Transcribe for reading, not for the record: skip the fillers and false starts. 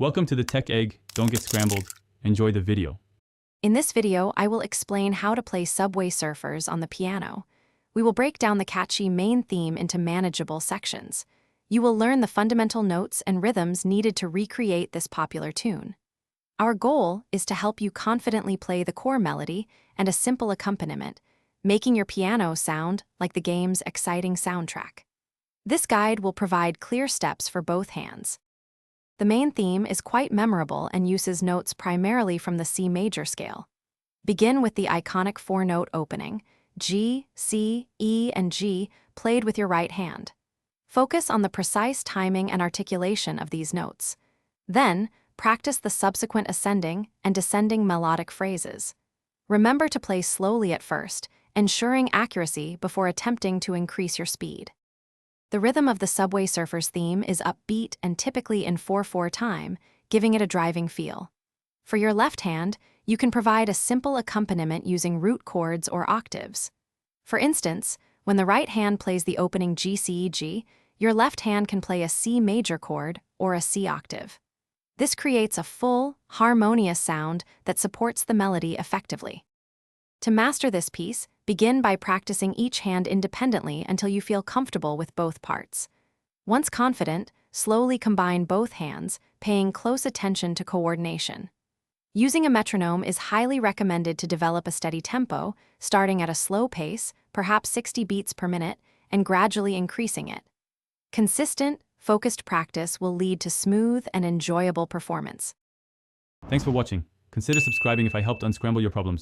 Welcome to the Tech Egg. Don't get scrambled. Enjoy the video. In this video, I will explain how to play Subway Surfers on the piano. We will break down the catchy main theme into manageable sections. You will learn the fundamental notes and rhythms needed to recreate this popular tune. Our goal is to help you confidently play the core melody and a simple accompaniment, making your piano sound like the game's exciting soundtrack. This guide will provide clear steps for both hands. The main theme is quite memorable and uses notes primarily from the C major scale. Begin with the iconic four-note opening, G, C, E, and G, played with your right hand. Focus on the precise timing and articulation of these notes. Then, practice the subsequent ascending and descending melodic phrases. Remember to play slowly at first, ensuring accuracy before attempting to increase your speed. The rhythm of the Subway Surfers theme is upbeat and typically in 4/4 time, giving it a driving feel. For your left hand, you can provide a simple accompaniment using root chords or octaves. For instance, when the right hand plays the opening G-C-E-G, your left hand can play a C major chord or a C octave. This creates a full, harmonious sound that supports the melody effectively. To master this piece, begin by practicing each hand independently until you feel comfortable with both parts. Once confident, slowly combine both hands, paying close attention to coordination. Using a metronome is highly recommended to develop a steady tempo, starting at a slow pace, perhaps 60 beats per minute, and gradually increasing it. Consistent, focused practice will lead to smooth and enjoyable performance. Thanks for watching. Consider subscribing if I helped unscramble your problems.